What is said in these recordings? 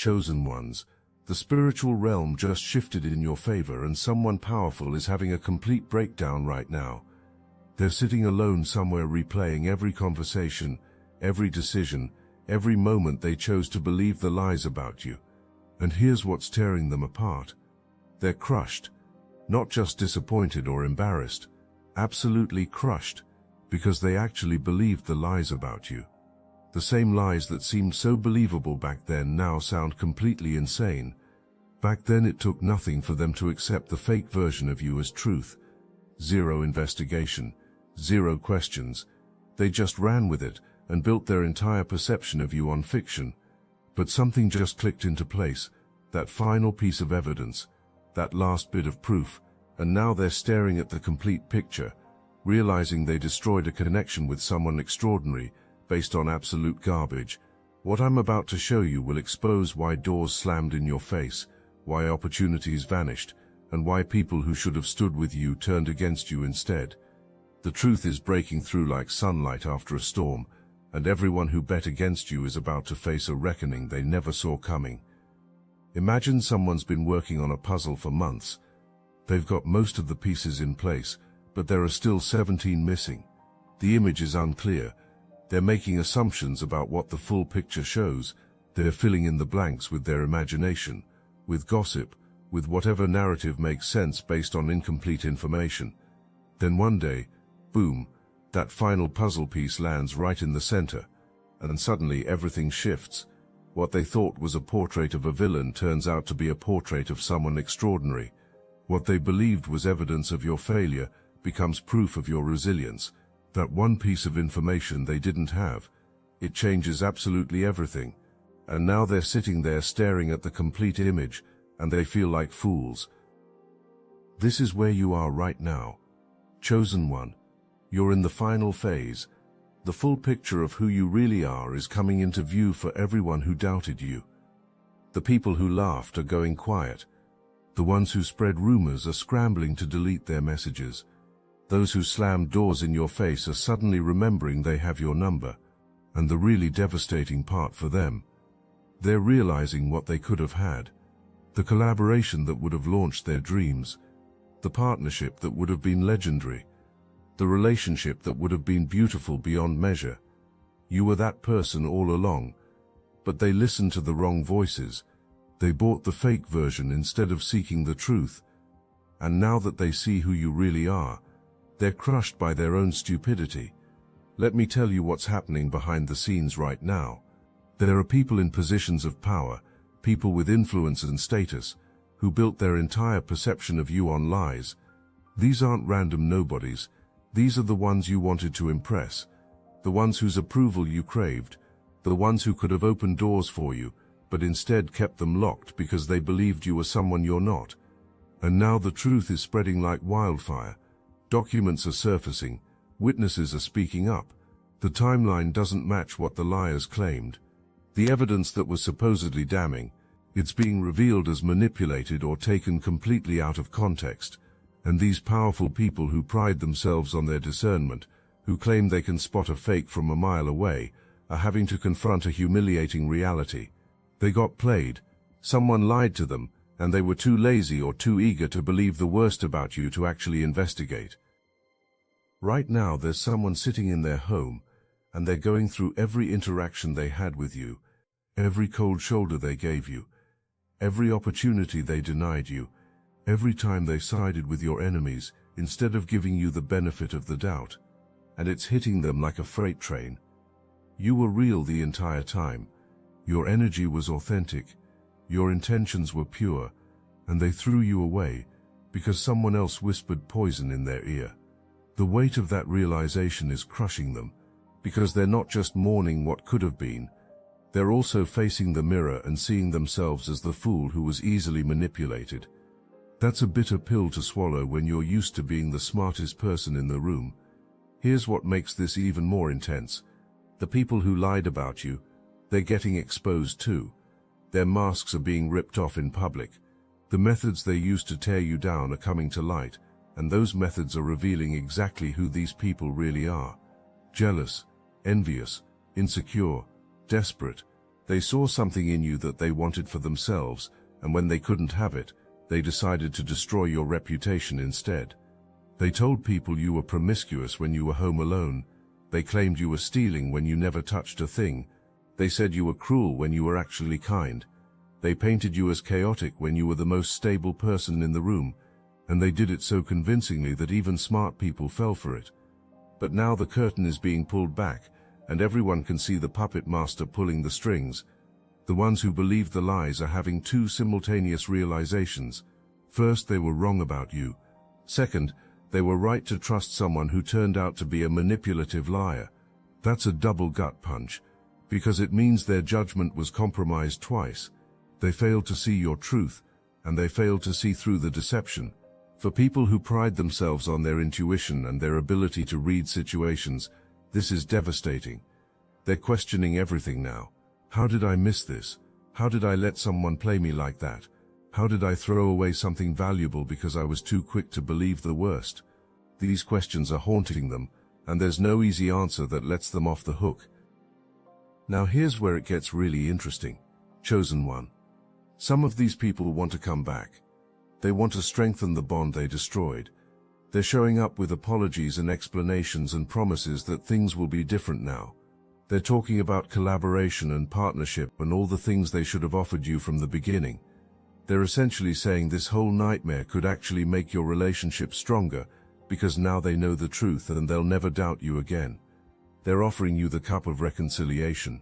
Chosen ones, the spiritual realm just shifted in your favor, and someone powerful is having a complete breakdown right now. They're sitting alone somewhere replaying every conversation, every decision, every moment they chose to believe the lies about you. And here's what's tearing them apart. They're crushed. Not just disappointed or embarrassed. Absolutely crushed. Because they actually believed the lies about you. The same lies that seemed so believable back then now sound completely insane. Back then it took nothing for them to accept the fake version of you as truth. Zero investigation. Zero questions. They just ran with it and built their entire perception of you on fiction. But something just clicked into place, that final piece of evidence, that last bit of proof, and now they're staring at the complete picture, realizing they destroyed a connection with someone extraordinary based on absolute garbage. What I'm about to show you will expose why doors slammed in your face, why opportunities vanished, and why people who should have stood with you turned against you instead. The truth is breaking through like sunlight after a storm, and everyone who bet against you is about to face a reckoning they never saw coming. Imagine someone's been working on a puzzle for months. They've got most of the pieces in place, but there are still 17 missing. The image is unclear. They're making assumptions about what the full picture shows. They're filling in the blanks with their imagination, with gossip, with whatever narrative makes sense based on incomplete information. Then one day, boom, that final puzzle piece lands right in the center, and suddenly everything shifts. What they thought was a portrait of a villain turns out to be a portrait of someone extraordinary. What they believed was evidence of your failure becomes proof of your resilience. That one piece of information they didn't have, it changes absolutely everything. And now they're sitting there staring at the complete image, and they feel like fools. This is where you are right now. Chosen one. You're in the final phase. The full picture of who you really are is coming into view for everyone who doubted you. The people who laughed are going quiet. The ones who spread rumors are scrambling to delete their messages. Those who slammed doors in your face are suddenly remembering they have your number. And the really devastating part for them, they're realizing what they could have had. The collaboration that would have launched their dreams. The partnership that would have been legendary. The relationship that would have been beautiful beyond measure. You were that person all along. But they listened to the wrong voices. They bought the fake version instead of seeking the truth. And now that they see who you really are, they're crushed by their own stupidity. Let me tell you what's happening behind the scenes right now. There are people in positions of power, people with influence and status, who built their entire perception of you on lies. These aren't random nobodies. These are the ones you wanted to impress, the ones whose approval you craved, the ones who could have opened doors for you, but instead kept them locked because they believed you were someone you're not. And now the truth is spreading like wildfire. Documents are surfacing, witnesses are speaking up. The timeline doesn't match what the liars claimed. The evidence that was supposedly damning, it's being revealed as manipulated or taken completely out of context. And these powerful people who pride themselves on their discernment, who claim they can spot a fake from a mile away, are having to confront a humiliating reality. They got played. Someone lied to them, and they were too lazy or too eager to believe the worst about you to actually investigate. Right now there's someone sitting in their home, and they're going through every interaction they had with you, every cold shoulder they gave you, every opportunity they denied you, every time they sided with your enemies instead of giving you the benefit of the doubt. And it's hitting them like a freight train. You were real the entire time. Your energy was authentic. Your intentions were pure. And they threw you away because someone else whispered poison in their ear. The weight of that realization is crushing them, because they're not just mourning what could have been. They're also facing the mirror and seeing themselves as the fool who was easily manipulated. That's a bitter pill to swallow when you're used to being the smartest person in the room. Here's what makes this even more intense. The people who lied about you, they're getting exposed too. Their masks are being ripped off in public. The methods they used to tear you down are coming to light, and those methods are revealing exactly who these people really are. Jealous, envious, insecure, desperate. They saw something in you that they wanted for themselves, and when they couldn't have it, they decided to destroy your reputation instead. They told people you were promiscuous when you were home alone. They claimed you were stealing when you never touched a thing. They said you were cruel when you were actually kind. They painted you as chaotic when you were the most stable person in the room, and they did it so convincingly that even smart people fell for it. But now the curtain is being pulled back, and everyone can see the puppet master pulling the strings. The ones who believed the lies are having two simultaneous realizations. First, they were wrong about you. Second, they were right to trust someone who turned out to be a manipulative liar. That's a double gut punch, because it means their judgment was compromised twice. They failed to see your truth, and they failed to see through the deception. For people who pride themselves on their intuition and their ability to read situations, this is devastating. They're questioning everything now. How did I miss this? How did I let someone play me like that? How did I throw away something valuable because I was too quick to believe the worst? These questions are haunting them, and there's no easy answer that lets them off the hook. Now here's where it gets really interesting. Chosen one. Some of these people want to come back. They want to strengthen the bond they destroyed. They're showing up with apologies and explanations and promises that things will be different now. They're talking about collaboration and partnership and all the things they should have offered you from the beginning. They're essentially saying this whole nightmare could actually make your relationship stronger, because now they know the truth and they'll never doubt you again. They're offering you the cup of reconciliation.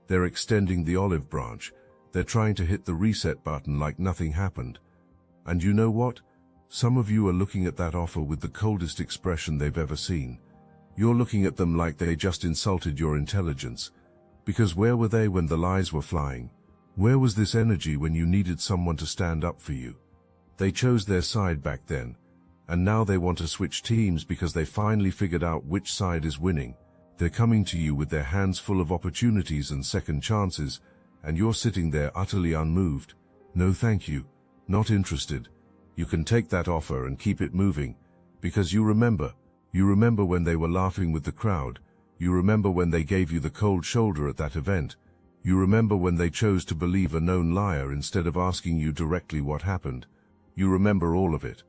They're extending the olive branch. They're trying to hit the reset button like nothing happened. And you know what? Some of you are looking at that offer with the coldest expression they've ever seen. You're looking at them like they just insulted your intelligence. Because where were they when the lies were flying? Where was this energy when you needed someone to stand up for you? They chose their side back then, and now they want to switch teams because they finally figured out which side is winning. They're coming to you with their hands full of opportunities and second chances, and you're sitting there utterly unmoved. No thank you. Not interested. You can take that offer and keep it moving, because you remember when they were laughing with the crowd. You remember when they gave you the cold shoulder at that event. You remember when they chose to believe a known liar instead of asking you directly what happened. You remember all of it.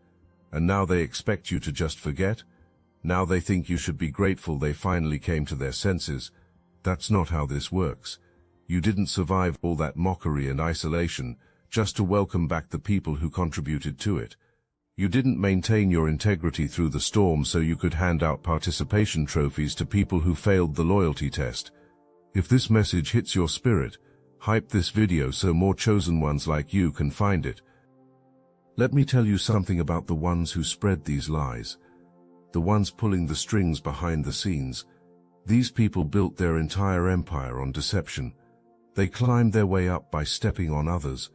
And now they expect you to just forget? Now they think you should be grateful they finally came to their senses. That's not how this works. You didn't survive all that mockery and isolation just to welcome back the people who contributed to it. You didn't maintain your integrity through the storm so you could hand out participation trophies to people who failed the loyalty test. If this message hits your spirit, hype this video so more chosen ones like you can find it. Let me tell you something about the ones who spread these lies. The ones pulling the strings behind the scenes. These people built their entire empire on deception. They climbed their way up by stepping on others.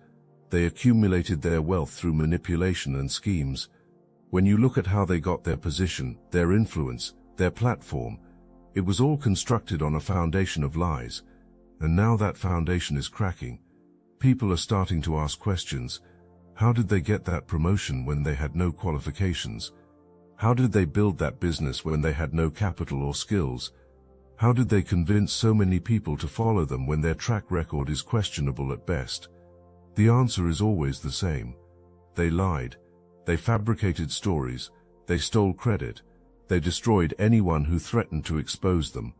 They accumulated their wealth through manipulation and schemes. When you look at how they got their position, their influence, their platform, it was all constructed on a foundation of lies. And now that foundation is cracking. People are starting to ask questions. How did they get that promotion when they had no qualifications? How did they build that business when they had no capital or skills? How did they convince so many people to follow them when their track record is questionable at best? The answer is always the same. They lied. They fabricated stories. They stole credit. They destroyed anyone who threatened to expose them.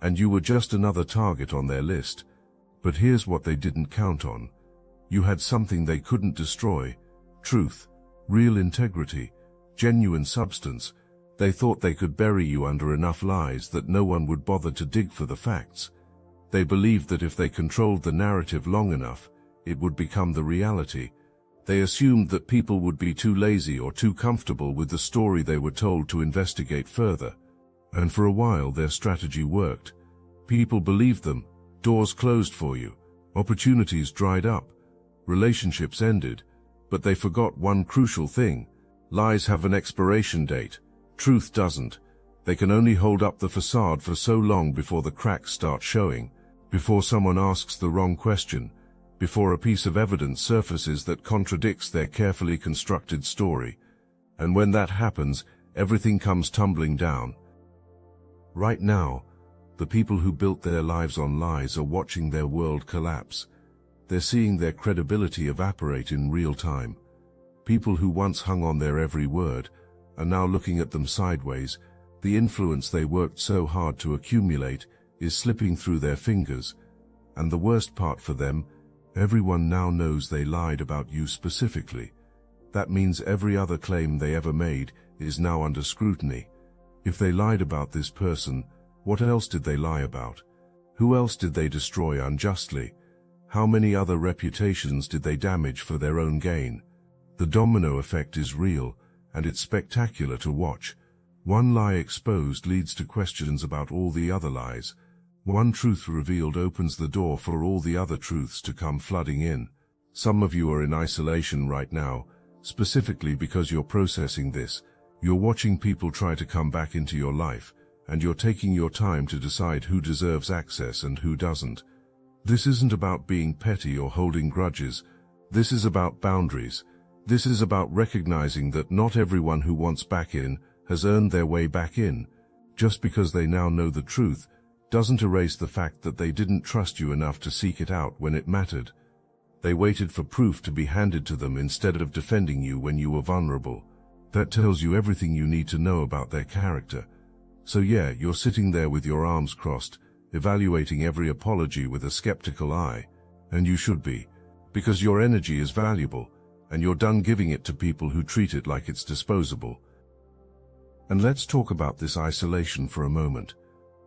And you were just another target on their list. But here's what they didn't count on. You had something they couldn't destroy: truth, real integrity, genuine substance. They thought they could bury you under enough lies that no one would bother to dig for the facts. They believed that if they controlled the narrative long enough, it would become the reality. They assumed that people would be too lazy or too comfortable with the story they were told to investigate further. And for a while their strategy worked. People believed them. Doors closed for you. Opportunities dried up. Relationships ended. But they forgot one crucial thing. Lies have an expiration date. Truth doesn't. They can only hold up the facade for so long before the cracks start showing, before someone asks the wrong question, before a piece of evidence surfaces that contradicts their carefully constructed story. And when that happens, everything comes tumbling down. Right now, The people who built their lives on lies are watching their world collapse. They're seeing their credibility evaporate in real time. People who once hung on their every word are now looking at them sideways. The influence they worked so hard to accumulate is slipping through their fingers. And the worst part for them, everyone now knows they lied about you specifically. That means every other claim they ever made is now under scrutiny. If they lied about this person, what else did they lie about? Who else did they destroy unjustly? How many other reputations did they damage for their own gain? The domino effect is real, and it's spectacular to watch. One lie exposed leads to questions about all the other lies. One truth revealed opens the door for all the other truths to come flooding in. Some of you are in isolation right now, specifically because you're processing this. You're watching people try to come back into your life, and you're taking your time to decide who deserves access and who doesn't. This isn't about being petty or holding grudges. This is about boundaries. This is about recognizing that not everyone who wants back in has earned their way back in. Just because they now know the truth doesn't erase the fact that they didn't trust you enough to seek it out when it mattered. They waited for proof to be handed to them instead of defending you when you were vulnerable. That tells you everything you need to know about their character. So yeah, you're sitting there with your arms crossed, evaluating every apology with a skeptical eye. And you should be, because your energy is valuable, and you're done giving it to people who treat it like it's disposable. And let's talk about this isolation for a moment.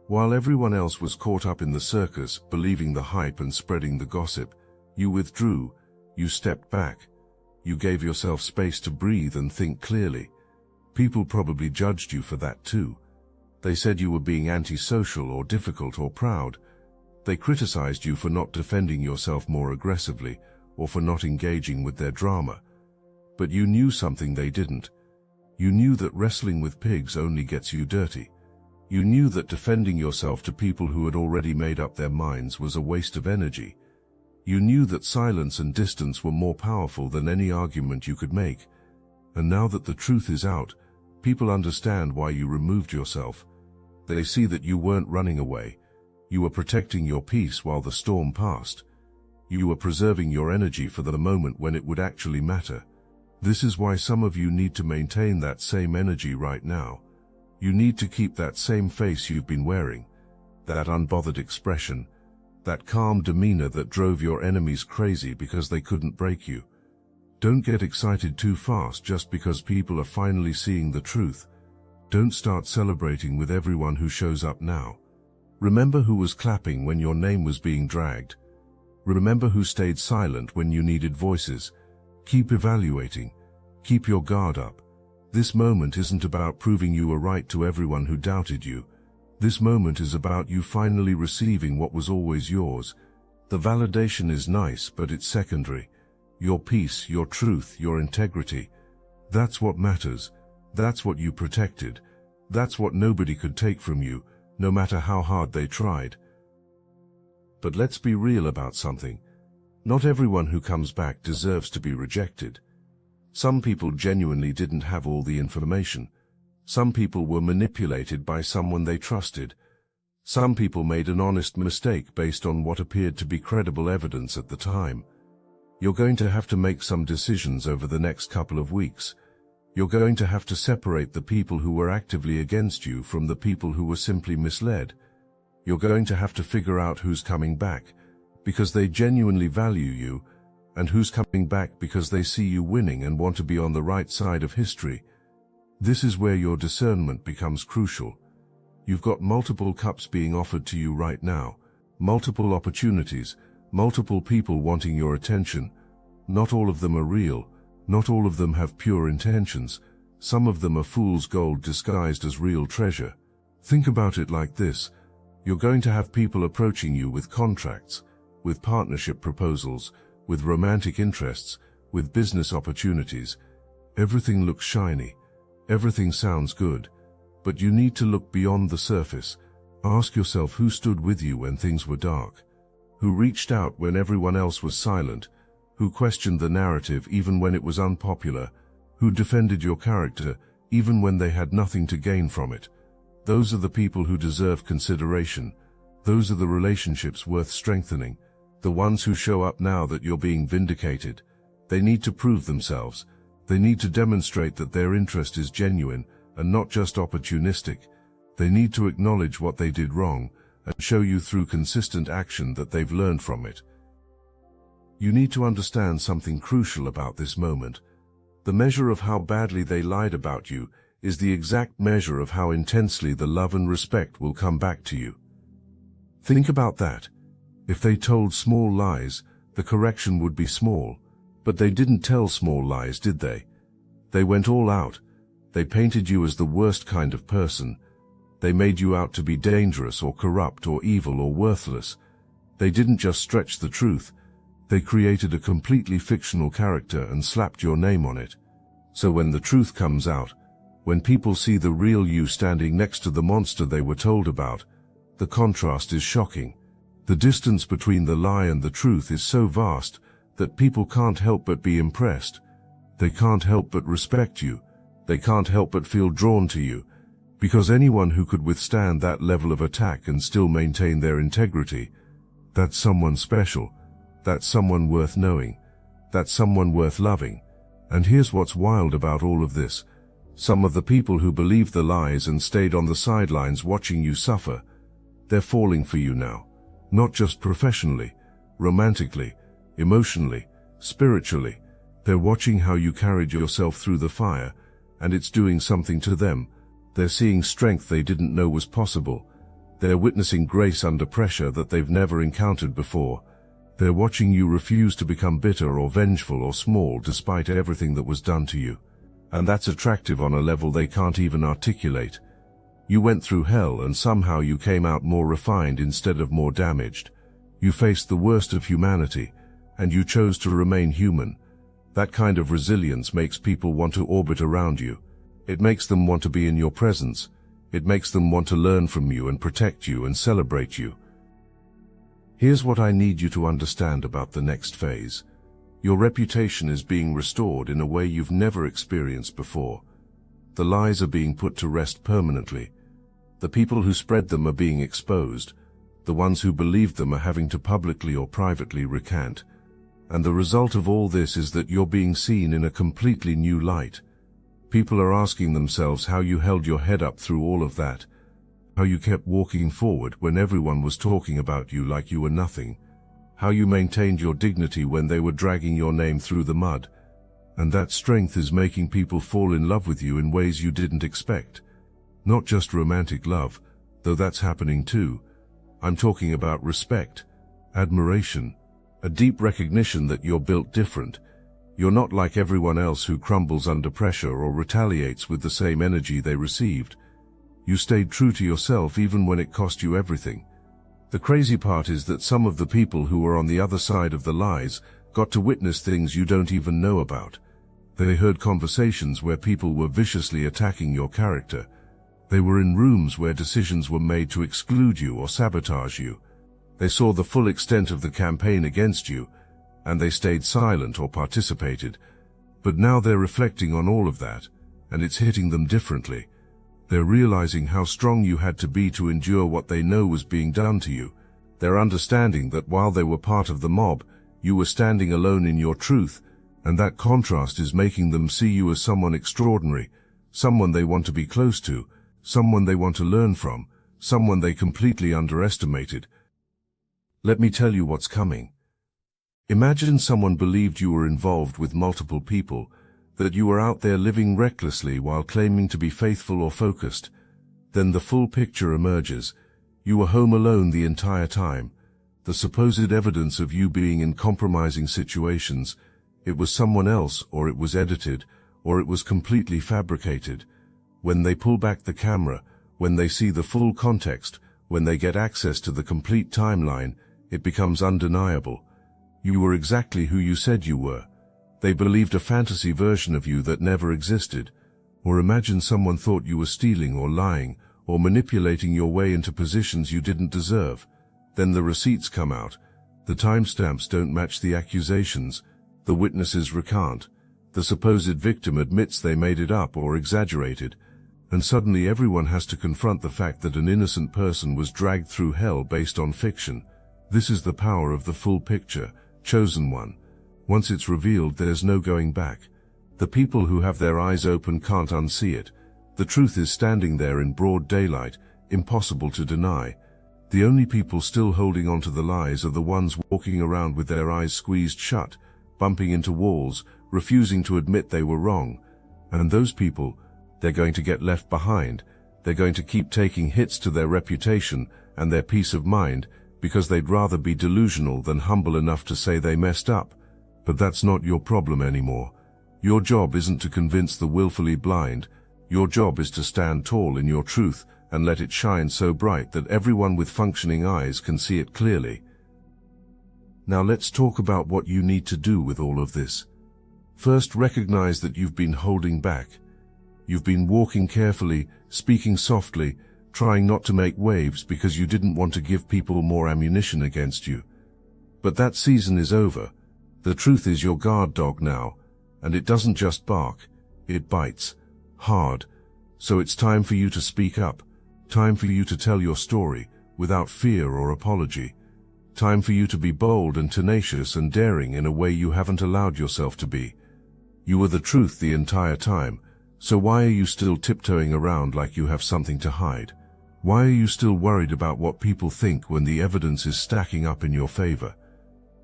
While everyone else was caught up in the circus, believing the hype and spreading the gossip, you withdrew, you stepped back. You gave yourself space to breathe and think clearly. People probably judged you for that too. They said you were being antisocial or difficult or proud. They criticized you for not defending yourself more aggressively or for not engaging with their drama. But you knew something they didn't. You knew that wrestling with pigs only gets you dirty. You knew that defending yourself to people who had already made up their minds was a waste of energy. You knew that silence and distance were more powerful than any argument you could make. And now that the truth is out, people understand why you removed yourself. They see that you weren't running away. You were protecting your peace while the storm passed. You were preserving your energy for the moment when it would actually matter. This is why some of you need to maintain that same energy right now. You need to keep that same face you've been wearing, that unbothered expression, that calm demeanor that drove your enemies crazy because they couldn't break you. Don't get excited too fast just because people are finally seeing the truth. Don't start celebrating with everyone who shows up now. Remember who was clapping when your name was being dragged. Remember who stayed silent when you needed voices. Keep evaluating. Keep your guard up. This moment isn't about proving you were right to everyone who doubted you. This moment is about you finally receiving what was always yours. The validation is nice, but it's secondary. Your peace, your truth, your integrity. That's what matters. That's what you protected. That's what nobody could take from you, no matter how hard they tried. But let's be real about something. Not everyone who comes back deserves to be rejected. Some people genuinely didn't have all the information. Some people were manipulated by someone they trusted. Some people made an honest mistake based on what appeared to be credible evidence at the time. You're going to have to make some decisions over the next couple of weeks. You're going to have to separate the people who were actively against you from the people who were simply misled. You're going to have to figure out who's coming back because they genuinely value you, and who's coming back because they see you winning and want to be on the right side of history. This is where your discernment becomes crucial. You've got multiple cups being offered to you right now, multiple opportunities, multiple people wanting your attention. Not all of them are real. Not all of them have pure intentions. Some of them are fool's gold disguised as real treasure. Think about it like this. You're going to have people approaching you with contracts, with partnership proposals, with romantic interests, with business opportunities. Everything looks shiny. Everything sounds good. But you need to look beyond the surface. Ask yourself who stood with you when things were dark, who reached out when everyone else was silent, who questioned the narrative even when it was unpopular, who defended your character even when they had nothing to gain from it. Those are the people who deserve consideration, Those are the relationships worth strengthening, the ones who show up now that you're being vindicated. They need to prove themselves. They need to demonstrate that their interest is genuine and not just opportunistic. They need to acknowledge what they did wrong and show you through consistent action that they've learned from it. You need to understand something crucial about this moment. The measure of how badly they lied about you is the exact measure of how intensely the love and respect will come back to you. Think about that. If they told small lies, the correction would be small. But they didn't tell small lies, did they? They went all out. They painted you as the worst kind of person. They made you out to be dangerous or corrupt or evil or worthless. They didn't just stretch the truth. They created a completely fictional character and slapped your name on it. So when the truth comes out, when people see the real you standing next to the monster they were told about, the contrast is shocking. The distance between the lie and the truth is so vast that people can't help but be impressed. They can't help but respect you. They can't help but feel drawn to you, because anyone who could withstand that level of attack and still maintain their integrity, that's someone special. That's someone worth knowing. That's someone worth loving. And here's what's wild about all of this. Some of the people who believed the lies and stayed on the sidelines watching you suffer, they're falling for you now. Not just professionally, romantically, emotionally, spiritually. They're watching how you carried yourself through the fire, and it's doing something to them. They're seeing strength they didn't know was possible. They're witnessing grace under pressure that they've never encountered before. They're watching you refuse to become bitter or vengeful or small despite everything that was done to you. And that's attractive on a level they can't even articulate. You went through hell and somehow you came out more refined instead of more damaged. You faced the worst of humanity, and you chose to remain human. That kind of resilience makes people want to orbit around you. It makes them want to be in your presence. It makes them want to learn from you and protect you and celebrate you. Here's what I need you to understand about the next phase. Your reputation is being restored in a way you've never experienced before. The lies are being put to rest permanently. The people who spread them are being exposed. The ones who believed them are having to publicly or privately recant. And the result of all this is that you're being seen in a completely new light. People are asking themselves how you held your head up through all of that, how you kept walking forward when everyone was talking about you like you were nothing, how you maintained your dignity when they were dragging your name through the mud. And that strength is making people fall in love with you in ways you didn't expect. Not just romantic love, though that's happening too. I'm talking about respect, admiration, a deep recognition that you're built different. You're not like everyone else who crumbles under pressure or retaliates with the same energy they received. You stayed true to yourself even when it cost you everything. The crazy part is that some of the people who were on the other side of the lies got to witness things you don't even know about. They heard conversations where people were viciously attacking your character. They were in rooms where decisions were made to exclude you or sabotage you. They saw the full extent of the campaign against you, and they stayed silent or participated. But now they're reflecting on all of that, and it's hitting them differently. They're realizing how strong you had to be to endure what they know was being done to you. They're understanding that while they were part of the mob, you were standing alone in your truth, and that contrast is making them see you as someone extraordinary, someone they want to be close to, someone they want to learn from, someone they completely underestimated. Let me tell you what's coming. Imagine someone believed you were involved with multiple people, that you were out there living recklessly while claiming to be faithful or focused. Then the full picture emerges. You were home alone the entire time. The supposed evidence of you being in compromising situations, it was someone else, or it was edited, or it was completely fabricated. When they pull back the camera, when they see the full context, when they get access to the complete timeline, it becomes undeniable. You were exactly who you said you were. They believed a fantasy version of you that never existed. Or imagine someone thought you were stealing or lying, or manipulating your way into positions you didn't deserve. Then the receipts come out. The timestamps don't match the accusations. The witnesses recant. The supposed victim admits they made it up or exaggerated. And suddenly everyone has to confront the fact that an innocent person was dragged through hell based on fiction. This is the power of the full picture, chosen one. Once it's revealed, there's no going back. The people who have their eyes open can't unsee it. The truth is standing there in broad daylight, impossible to deny. The only people still holding on to the lies are the ones walking around with their eyes squeezed shut, bumping into walls, refusing to admit they were wrong. And those people, they're going to get left behind. They're going to keep taking hits to their reputation and their peace of mind because they'd rather be delusional than humble enough to say they messed up. But that's not your problem anymore. Your job isn't to convince the willfully blind. Your job is to stand tall in your truth and let it shine so bright that everyone with functioning eyes can see it clearly. Now let's talk about what you need to do with all of this. First, recognize that you've been holding back. You've been walking carefully, speaking softly, trying not to make waves because you didn't want to give people more ammunition against you. But that season is over. The truth is your guard dog now, and it doesn't just bark, it bites. Hard. So it's time for you to speak up. Time for you to tell your story, without fear or apology. Time for you to be bold and tenacious and daring in a way you haven't allowed yourself to be. You were the truth the entire time. So why are you still tiptoeing around like you have something to hide? Why are you still worried about what people think when the evidence is stacking up in your favor?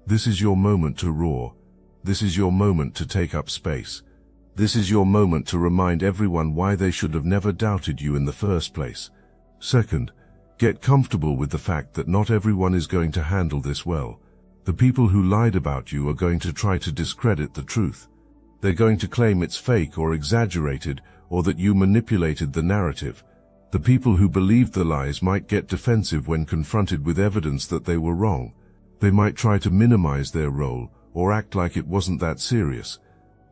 This is your moment to roar. This is your moment to take up space. This is your moment to remind everyone why they should have never doubted you in the first place. Second, get comfortable with the fact that not everyone is going to handle this well. The people who lied about you are going to try to discredit the truth. They're going to claim it's fake or exaggerated, or that you manipulated the narrative. The people who believed the lies might get defensive when confronted with evidence that they were wrong. They might try to minimize their role, or act like it wasn't that serious.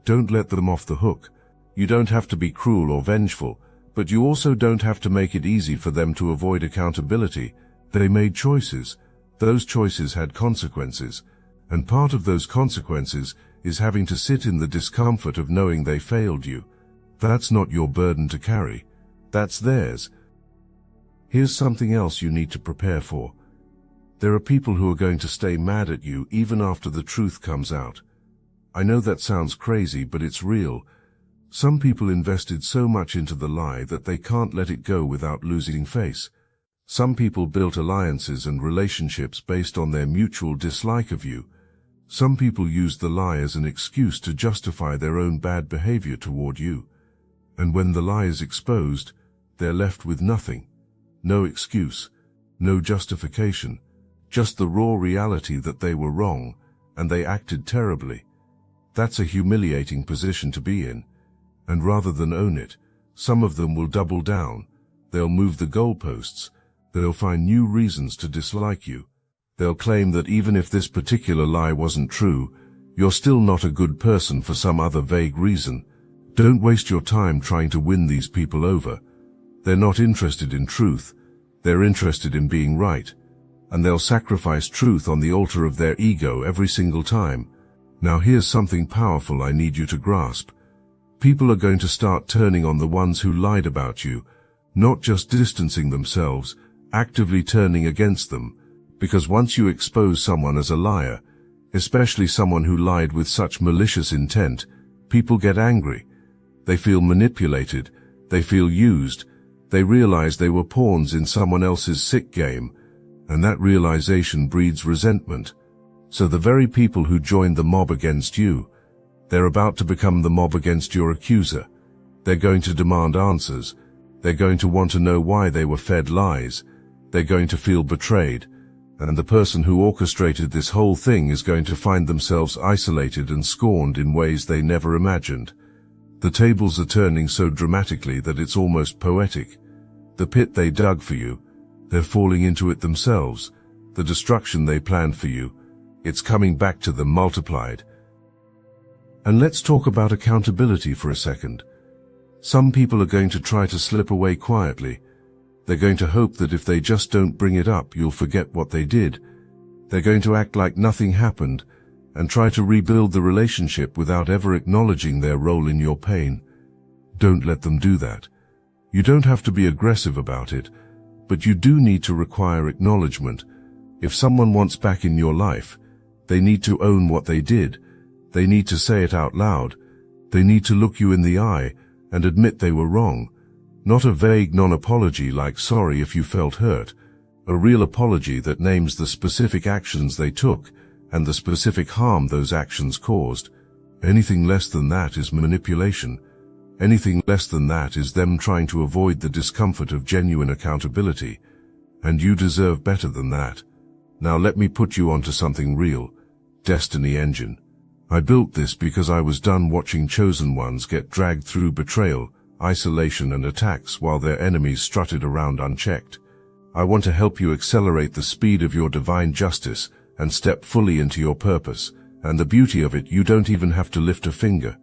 Don't let them off the hook. You don't have to be cruel or vengeful, but you also don't have to make it easy for them to avoid accountability. They made choices. Those choices had consequences. And part of those consequences is having to sit in the discomfort of knowing they failed you. That's not your burden to carry. That's theirs. Here's something else you need to prepare for. There are people who are going to stay mad at you even after the truth comes out. I know that sounds crazy, but it's real. Some people invested so much into the lie that they can't let it go without losing face. Some people built alliances and relationships based on their mutual dislike of you. Some people used the lie as an excuse to justify their own bad behavior toward you. And when the lie is exposed, they're left with nothing. No excuse, no justification, just the raw reality that they were wrong, and they acted terribly. That's a humiliating position to be in. And rather than own it, some of them will double down. They'll move the goalposts. They'll find new reasons to dislike you. They'll claim that even if this particular lie wasn't true, you're still not a good person for some other vague reason. Don't waste your time trying to win these people over. They're not interested in truth. They're interested in being right. And they'll sacrifice truth on the altar of their ego every single time. Now here's something powerful I need you to grasp. People are going to start turning on the ones who lied about you, not just distancing themselves, actively turning against them. Because once you expose someone as a liar, especially someone who lied with such malicious intent, people get angry. They feel manipulated. They feel used. They realize they were pawns in someone else's sick game, and that realization breeds resentment. So the very people who joined the mob against you, they're about to become the mob against your accuser. They're going to demand answers. They're going to want to know why they were fed lies. They're going to feel betrayed. And the person who orchestrated this whole thing is going to find themselves isolated and scorned in ways they never imagined. The tables are turning so dramatically that it's almost poetic. The pit they dug for you, they're falling into it themselves. The destruction they planned for you, it's coming back to them multiplied. And let's talk about accountability for a second. Some people are going to try to slip away quietly. They're going to hope that if they just don't bring it up, you'll forget what they did. They're going to act like nothing happened and try to rebuild the relationship without ever acknowledging their role in your pain. Don't let them do that. You don't have to be aggressive about it, but you do need to require acknowledgement. If someone wants back in your life, they need to own what they did. They need to say it out loud. They need to look you in the eye and admit they were wrong. Not a vague non-apology like sorry if you felt hurt. A real apology that names the specific actions they took and the specific harm those actions caused. Anything less than that is manipulation. Anything less than that is them trying to avoid the discomfort of genuine accountability. And you deserve better than that. Now let me put you onto something real. Destiny Engine. I built this because I was done watching chosen ones get dragged through betrayal, isolation and attacks while their enemies strutted around unchecked. I want to help you accelerate the speed of your divine justice and step fully into your purpose. And the beauty of it, you don't even have to lift a finger.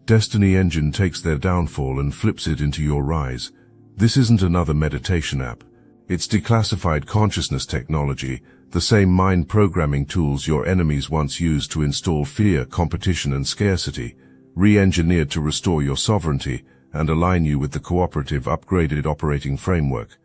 Destiny Engine takes their downfall and flips it into your rise. This isn't another meditation app. It's declassified consciousness technology, the same mind programming tools your enemies once used to install fear, competition and scarcity, re-engineered to restore your sovereignty and align you with the cooperative, upgraded operating framework.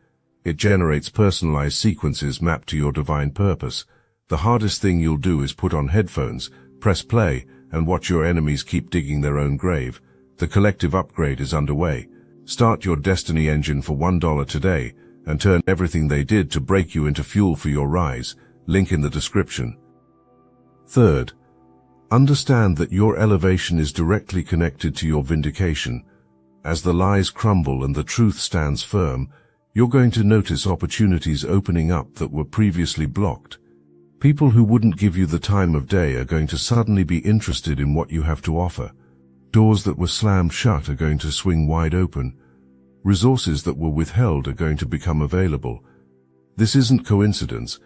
It generates personalized sequences mapped to your divine purpose. The hardest thing you'll do is put on headphones, press play, and watch your enemies keep digging their own grave. The collective upgrade is underway. Start your Destiny Engine for $1 today and turn everything they did to break you into fuel for your rise. Link in the description. Third, understand that your elevation is directly connected to your vindication. As the lies crumble and the truth stands firm, you're going to notice opportunities opening up that were previously blocked. People who wouldn't give you the time of day are going to suddenly be interested in what you have to offer. Doors that were slammed shut are going to swing wide open. Resources that were withheld are going to become available. This isn't coincidence.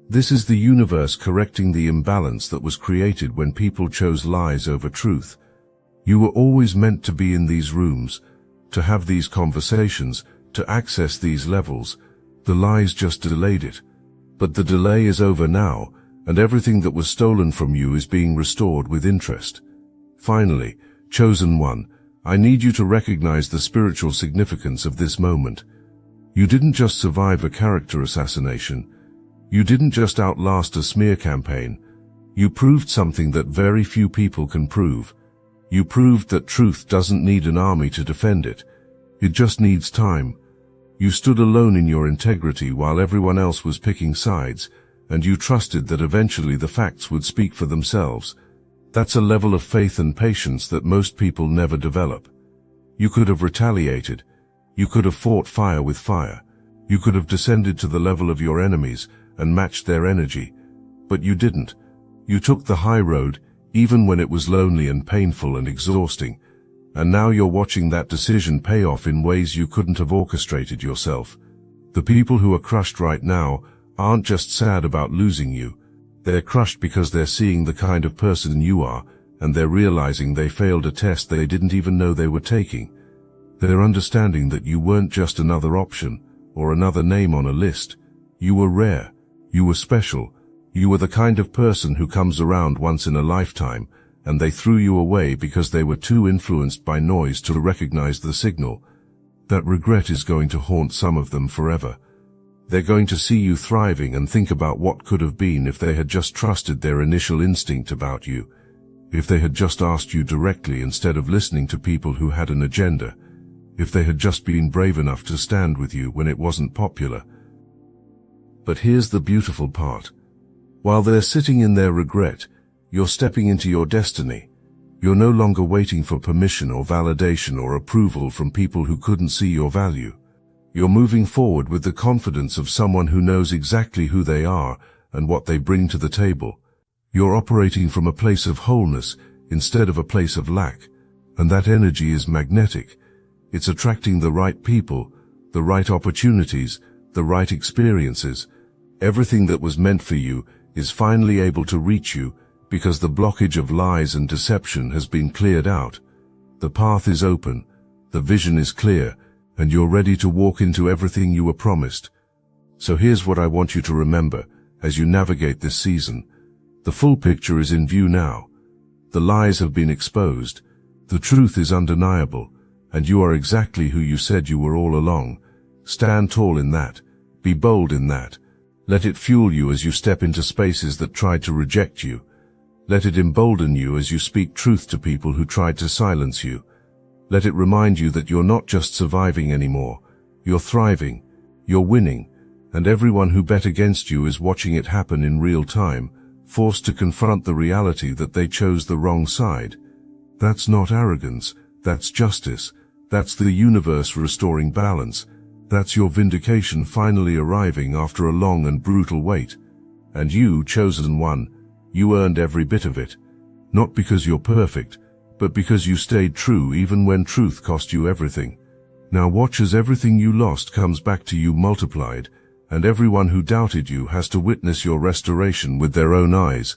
This is the universe correcting the imbalance that was created when people chose lies over truth. You were always meant to be in these rooms, to have these conversations, to access these levels. The lies just delayed it. But the delay is over now, and everything that was stolen from you is being restored with interest. Finally, chosen one, I need you to recognize the spiritual significance of this moment. You didn't just survive a character assassination. You didn't just outlast a smear campaign. You proved something that very few people can prove. You proved that truth doesn't need an army to defend it. It just needs time. You stood alone in your integrity while everyone else was picking sides, and you trusted that eventually the facts would speak for themselves. That's a level of faith and patience that most people never develop. You could have retaliated. You could have fought fire with fire. You could have descended to the level of your enemies and matched their energy. But you didn't. You took the high road, even when it was lonely and painful and exhausting. And now you're watching that decision pay off in ways you couldn't have orchestrated yourself. The people who are crushed right now aren't just sad about losing you. They're crushed because they're seeing the kind of person you are, and they're realizing they failed a test they didn't even know they were taking. They're understanding that you weren't just another option or another name on a list. You were rare. You were special. You were the kind of person who comes around once in a lifetime, and they threw you away because they were too influenced by noise to recognize the signal. That regret is going to haunt some of them forever. They're going to see you thriving and think about what could have been if they had just trusted their initial instinct about you, if they had just asked you directly instead of listening to people who had an agenda, if they had just been brave enough to stand with you when it wasn't popular. But here's the beautiful part. While they're sitting in their regret, you're stepping into your destiny. You're no longer waiting for permission or validation or approval from people who couldn't see your value. You're moving forward with the confidence of someone who knows exactly who they are and what they bring to the table. You're operating from a place of wholeness instead of a place of lack, and that energy is magnetic. It's attracting the right people, the right opportunities, the right experiences. Everything that was meant for you is finally able to reach you because the blockage of lies and deception has been cleared out. The path is open, the vision is clear, and you're ready to walk into everything you were promised. So here's what I want you to remember as you navigate this season. The full picture is in view now. The lies have been exposed. The truth is undeniable, and you are exactly who you said you were all along. Stand tall in that. Be bold in that. Let it fuel you as you step into spaces that tried to reject you. Let it embolden you as you speak truth to people who tried to silence you. Let it remind you that you're not just surviving anymore. You're thriving. You're winning. And everyone who bet against you is watching it happen in real time, forced to confront the reality that they chose the wrong side. That's not arrogance. That's justice. That's the universe restoring balance. That's your vindication finally arriving after a long and brutal wait. And you, chosen one, you earned every bit of it. Not because you're perfect, but because you stayed true even when truth cost you everything. Now watch as everything you lost comes back to you multiplied, and everyone who doubted you has to witness your restoration with their own eyes.